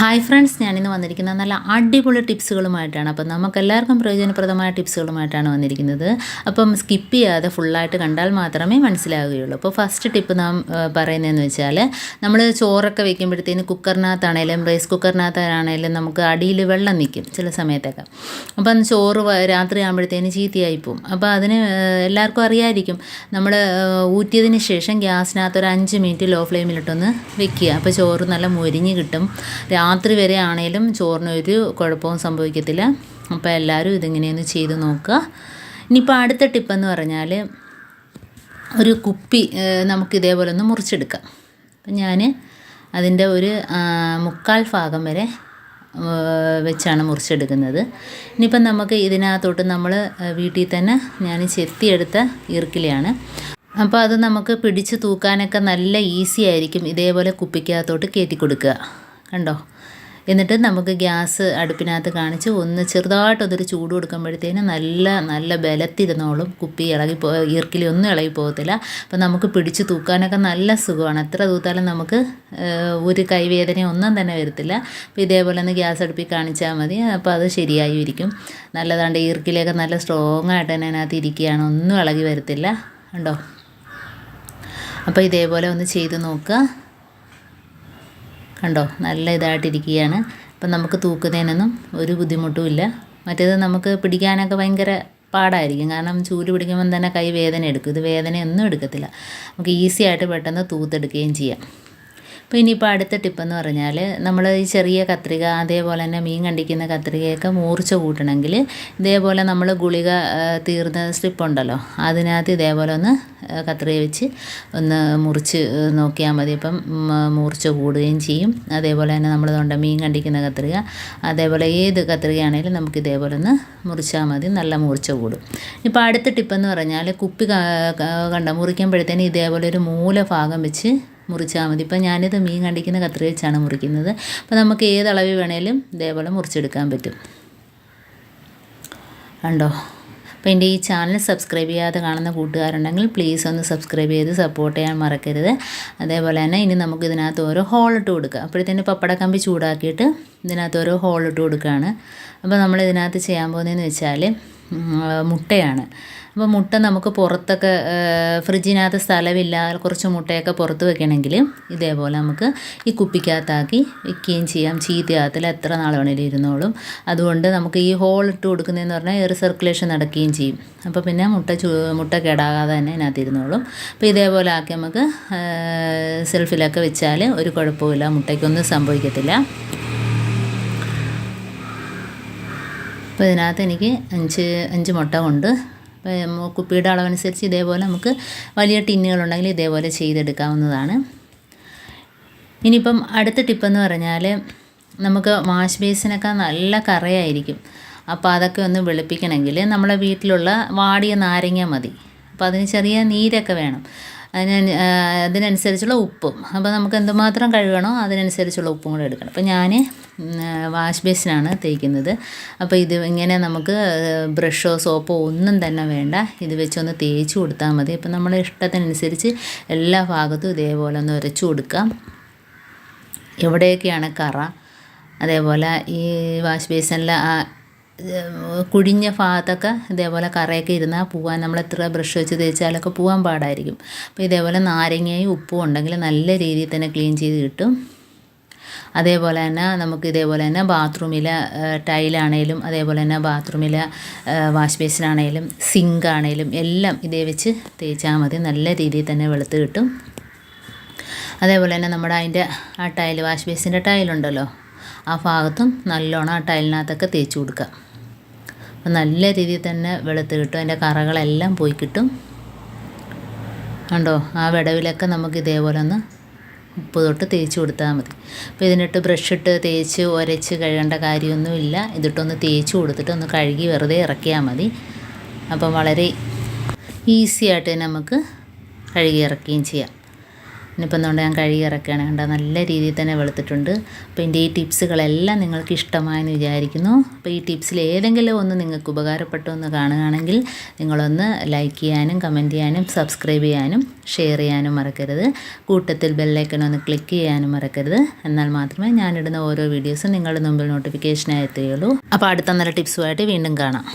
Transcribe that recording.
Hi friends, ഞാനിന്ന് വന്നിരിക്കുന്നത് നല്ല അടിപൊളി ടിപ്സുകളുമായിട്ടാണ്. അപ്പം നമുക്കെല്ലാവർക്കും പ്രയോജനപ്രദമായ ടിപ്സുകളുമായിട്ടാണ് വന്നിരിക്കുന്നത്. അപ്പം സ്കിപ്പ് ചെയ്യാതെ ഫുള്ളായിട്ട് കണ്ടാൽ മാത്രമേ മനസ്സിലാവുകയുള്ളൂ. അപ്പോൾ ഫസ്റ്റ് ടിപ്പ് നാം പറയുന്നതെന്ന് വെച്ചാൽ, നമ്മൾ ചോറൊക്കെ വയ്ക്കുമ്പോഴത്തേന് കുക്കറിനകത്താണേലും റൈസ് കുക്കറിനകത്താണേലും നമുക്ക് അടിയിൽ വെള്ളം നിൽക്കും ചില സമയത്തൊക്കെ. അപ്പം ചോറ് രാത്രി ആകുമ്പോഴത്തേന് ചീത്തയായിപ്പോവും. അപ്പോൾ അതിന് എല്ലാവർക്കും അറിയാമായിരിക്കും. നമ്മൾ ഊറ്റിയതിന് ശേഷം ഗ്യാസിനകത്ത് ഒരു 5 മിനിറ്റ് ലോ ഫ്ലെയിമിലിട്ടൊന്ന് വെക്കുക. അപ്പോൾ ചോറ് നല്ല മൊരിഞ്ഞ് കിട്ടും. രാത്രി വരെ ആണേലും ചോറിന് ഒരു കുഴപ്പവും സംഭവിക്കത്തില്ല. അപ്പോൾ എല്ലാവരും ഇതിങ്ങനെയൊന്ന് ചെയ്ത് നോക്കുക. ഇനിയിപ്പോൾ അടുത്ത ടിപ്പെന്ന് പറഞ്ഞാൽ, ഒരു കുപ്പി നമുക്ക് ഇതേപോലെ ഒന്ന് മുറിച്ചെടുക്കാം. അപ്പം ഞാൻ അതിൻ്റെ ഒരു 1/4 ഭാഗം വരെ വെച്ചാണ് മുറിച്ചെടുക്കുന്നത്. ഇനിയിപ്പം നമുക്ക് ഇതിനകത്തോട്ട് നമ്മൾ വീട്ടിൽ തന്നെ ഞാൻ ചെത്തിയെടുത്ത ഈർക്കിലയാണ്. അപ്പോൾ അത് നമുക്ക് പിടിച്ച് തൂക്കാനൊക്കെ നല്ല ഈസി ആയിരിക്കും. ഇതേപോലെ കുപ്പിക്കകത്തോട്ട് കയറ്റി കൊടുക്കുക. കണ്ടോ? എന്നിട്ട് നമുക്ക് ഗ്യാസ് അടുപ്പിനകത്ത് കാണിച്ച് ഒന്ന് ചെറുതായിട്ടൊന്നൊരു ചൂട് കൊടുക്കുമ്പോഴത്തേന് നല്ല ബലത്തിരുന്നോളും. കുപ്പി ഈർക്കിലി ഒന്നും ഇളകി പോകത്തില്ല. അപ്പോൾ നമുക്ക് പിടിച്ച് തൂക്കാനൊക്കെ നല്ല സുഖമാണ്. എത്ര തൂത്താലും നമുക്ക് ഒരു കൈവേദന ഒന്നും തന്നെ വരത്തില്ല. അപ്പോൾ ഇതേപോലെ ഒന്ന് ഗ്യാസ് അടുപ്പിൽ കാണിച്ചാൽ മതി. അപ്പോൾ അത് ശരിയായി ഇരിക്കും. നല്ലതാണ്ട് ഈർക്കിലിയൊക്കെ നല്ല സ്ട്രോങ് ആയിട്ട് തന്നെ അതിനകത്ത് ഇരിക്കുകയാണ്. ഒന്നും ഇളകി വരത്തില്ല. കണ്ടോ? അപ്പോൾ ഇതേപോലെ ഒന്ന് ചെയ്ത് നോക്കുക. കണ്ടോ? നല്ല ഇതായിട്ടിരിക്കുകയാണ്. അപ്പം നമുക്ക് തൂക്കുന്നതിനൊന്നും ഒരു ബുദ്ധിമുട്ടും ഇല്ല. മറ്റേത് നമുക്ക് പിടിക്കാനൊക്കെ ഭയങ്കര പാടായിരിക്കും. കാരണം ചൂല് പിടിക്കുമ്പം തന്നെ കൈ വേദന എടുക്കും. ഇത് വേദനയൊന്നും എടുക്കത്തില്ല. നമുക്ക് ഈസി ആയിട്ട് പെട്ടെന്ന് തൂത്തെടുക്കുകയും ചെയ്യാം. അപ്പോൾ ഇനിയിപ്പോൾ അടുത്ത ടിപ്പെന്ന് പറഞ്ഞാൽ, നമ്മൾ ഈ ചെറിയ കത്രിക, അതേപോലെ തന്നെ മീൻ കണ്ടിക്കുന്ന കത്രികയൊക്കെ മൂർച്ച കൂട്ടണമെങ്കിൽ ഇതേപോലെ നമ്മൾ ഗുളിക തീർന്ന സ്ട്രിപ്പുണ്ടല്ലോ, അതിനകത്ത് ഇതേപോലെ ഒന്ന് കത്രിക വെച്ച് ഒന്ന് മുറിച്ച് നോക്കിയാൽ മതി. അപ്പം മൂർച്ച കൂടുകയും ചെയ്യും. അതേപോലെ തന്നെ നമ്മൾ മീൻ കണ്ടിക്കുന്ന കത്രിക, അതേപോലെ ഏത് കത്രികയാണെങ്കിലും നമുക്ക് ഇതേപോലെ ഒന്ന് മുറിച്ചാൽ മതി. നല്ല മൂർച്ച കൂടും. ഇപ്പോൾ അടുത്ത ടിപ്പെന്ന് പറഞ്ഞാൽ, കുപ്പി മുറിക്കുമ്പോഴത്തേന് ഇതേപോലെ ഒരു മൂല ഭാഗം വെച്ച് മുറിച്ചാൽ മതി. ഇപ്പം ഞാനിത് മീൻ കണ്ടിക്കുന്ന കത്രിക വെച്ചാണ് മുറിക്കുന്നത്. അപ്പോൾ നമുക്ക് ഏത് അളവിൽ വേണേലും ഇതേപോലെ മുറിച്ചെടുക്കാൻ പറ്റും. കണ്ടോ? അപ്പോൾ എൻ്റെ ഈ ചാനൽ സബ്സ്ക്രൈബ് ചെയ്യാതെ കാണുന്ന കൂട്ടുകാരുണ്ടെങ്കിൽ പ്ലീസ് ഒന്ന് സബ്സ്ക്രൈബ് ചെയ്ത് സപ്പോർട്ട് ചെയ്യാൻ മറക്കരുത്. അതേപോലെ തന്നെ ഇനി നമുക്ക് ഇതിനകത്ത് ഓരോ ഹോളിട്ട് കൊടുക്കുക. അപ്പോഴത്തേന് പപ്പടക്കമ്പി ചൂടാക്കിയിട്ട് ഇതിനകത്ത് ഓരോ ഹോളിട്ട് കൊടുക്കുകയാണ്. അപ്പോൾ നമ്മൾ ഇതിനകത്ത് ചെയ്യാൻ പോകുന്നതെന്ന് വെച്ചാൽ, മുട്ടയാണ്. അപ്പോൾ മുട്ട നമുക്ക് പുറത്തൊക്കെ ഫ്രിഡ്ജിനകത്ത് സ്ഥലമില്ല, കുറച്ച് മുട്ടയൊക്കെ പുറത്ത് വെക്കണമെങ്കിൽ ഇതേപോലെ നമുക്ക് ഈ കുപ്പിക്കകത്താക്കി വെക്കുകയും ചെയ്യാം. ചീത്തയാകത്തില്ല, എത്ര നാൾ വേണേലും ഇരുന്നോളും. അതുകൊണ്ട് നമുക്ക് ഈ ഹോൾ ഇട്ട് കൊടുക്കുന്നതെന്ന് പറഞ്ഞാൽ എയർ സർക്കുലേഷൻ നടക്കുകയും ചെയ്യും. അപ്പോൾ പിന്നെ മുട്ട കേടാകാതെ തന്നെ ഇതിനകത്ത് ഇരുന്നോളും. അപ്പോൾ ഇതേപോലെ ആക്കി നമുക്ക് സെൽഫിലൊക്കെ വെച്ചാൽ ഒരു കുഴപ്പമില്ല, മുട്ടയ്ക്കൊന്നും സംഭവിക്കത്തില്ല. അപ്പോൾ ഇതിനകത്ത് എനിക്ക് 5 മുട്ട കൊണ്ട്, കുപ്പിയുടെ അളവനുസരിച്ച് ഇതേപോലെ നമുക്ക് വലിയ ടിന്നുകളുണ്ടെങ്കിൽ ഇതേപോലെ ചെയ്തെടുക്കാവുന്നതാണ്. ഇനിയിപ്പം അടുത്ത ടിപ്പെന്ന് പറഞ്ഞാൽ, നമുക്ക് വാഷ് ബേസിനൊക്കെ നല്ല കറയായിരിക്കും. അപ്പോൾ അതൊക്കെ ഒന്ന് വെളുപ്പിക്കണമെങ്കിൽ നമ്മളെ വീട്ടിലുള്ള വാടിയ നാരങ്ങ മതി. അപ്പോൾ അതിന് ചെറിയ നീരൊക്കെ വേണം. അതിനനുസരിച്ചുള്ള ഉപ്പും. അപ്പോൾ നമുക്ക് എന്തുമാത്രം കഴുകണോ അതിനനുസരിച്ചുള്ള ഉപ്പും കൂടെ എടുക്കണം. അപ്പോൾ ഞാൻ വാഷ് ബേസിനാണ് തേക്കുന്നത്. അപ്പോൾ ഇത് ഇങ്ങനെ നമുക്ക് ബ്രഷോ സോപ്പോ ഒന്നും തന്നെ വേണ്ട. ഇത് വെച്ചൊന്ന് തേച്ച് കൊടുത്താൽ മതി. അപ്പോൾ നമ്മുടെ ഇഷ്ടത്തിനനുസരിച്ച് എല്ലാ ഭാഗത്തും ഇതേപോലെ ഒന്ന് ഉരച്ചു കൊടുക്കാം. എവിടെയൊക്കെയാണ് കറ, അതേപോലെ ഈ വാഷ് ബേസിനിലെ കുഴിഞ്ഞ ഭാഗത്തൊക്കെ ഇതേപോലെ കറയൊക്കെ ഇരുന്നാൽ പോകാൻ നമ്മൾ എത്ര ബ്രഷ് വെച്ച് തേച്ചാലൊക്കെ പോകാൻ പാടായിരിക്കും. അപ്പോൾ ഇതേപോലെ നാരങ്ങയും ഉപ്പും ഉണ്ടെങ്കിൽ നല്ല രീതിയിൽ തന്നെ ക്ലീൻ ചെയ്ത് കിട്ടും. അതേപോലെ തന്നെ നമുക്ക് ഇതേപോലെ തന്നെ ബാത്റൂമിലെ ടൈലാണേലും, അതേപോലെ തന്നെ ബാത്റൂമിലെ വാഷ് ബേസിനാണേലും സിങ്കാണേലും എല്ലാം ഇതേ വെച്ച് തേച്ചാൽ മതി. നല്ല രീതിയിൽ തന്നെ വെളുത്ത് കിട്ടും. അതേപോലെ തന്നെ നമ്മുടെ അതിൻ്റെ ആ ടൈൽ, വാഷ് ബേസിൻ്റെ ടൈലുണ്ടല്ലോ, ആ ഭാഗത്തും നല്ലോണം ആ ടൈലിനകത്തൊക്കെ തേച്ച് കൊടുക്കുക. അപ്പോൾ നല്ല രീതിയിൽ തന്നെ വെളുത്ത് കിട്ടും. അതിൻ്റെ കറകളെല്ലാം പോയി കിട്ടും. കണ്ടോ? ആ വിടവിലൊക്കെ നമുക്ക് ഇതേപോലെ ഒന്ന് ഉപ്പ് തൊട്ട് തേച്ച് കൊടുത്താൽ മതി. അപ്പോൾ ഇതിനിട്ട് ബ്രഷിട്ട് തേച്ച് ഉരച്ച് കഴുകേണ്ട കാര്യമൊന്നുമില്ല. ഇതിട്ടൊന്ന് തേച്ച് കൊടുത്തിട്ട് ഒന്ന് കഴുകി വെറുതെ ഇറക്കിയാൽ മതി. അപ്പം വളരെ ഈസി ആയിട്ട് നമുക്ക് കഴുകി ഇറക്കുകയും ചെയ്യാം. ഇനിയിപ്പോൾ എന്തുകൊണ്ട് ഞാൻ കഴുകി ഇറക്കുകയാണ്. കണ്ടോ നല്ല രീതിയിൽ തന്നെ വെളുത്തിട്ടുണ്ട്. അപ്പോൾ എൻ്റെ ഈ ടിപ്സുകളെല്ലാം നിങ്ങൾക്ക് ഇഷ്ടമായെന്ന് വിചാരിക്കുന്നു. അപ്പോൾ ഈ ടിപ്സിൽ ഏതെങ്കിലും ഒന്ന് നിങ്ങൾക്ക് ഉപകാരപ്പെട്ടു എന്ന് കാണുകയാണെങ്കിൽ നിങ്ങളൊന്ന് ലൈക്ക് ചെയ്യാനും കമൻറ്റ് ചെയ്യാനും സബ്സ്ക്രൈബ് ചെയ്യാനും ഷെയർ ചെയ്യാനും മറക്കരുത്. കൂട്ടത്തിൽ ബെല്ലൈക്കൺ ഒന്ന് ക്ലിക്ക് ചെയ്യാനും മറക്കരുത്. എന്നാൽ മാത്രമേ ഞാനിടുന്ന ഓരോ വീഡിയോസും നിങ്ങളുടെ മുമ്പിൽ നോട്ടിഫിക്കേഷനായി എത്തുകയുള്ളൂ. അപ്പോൾ അടുത്ത നല്ല ടിപ്സുമായിട്ട് വീണ്ടും കാണാം.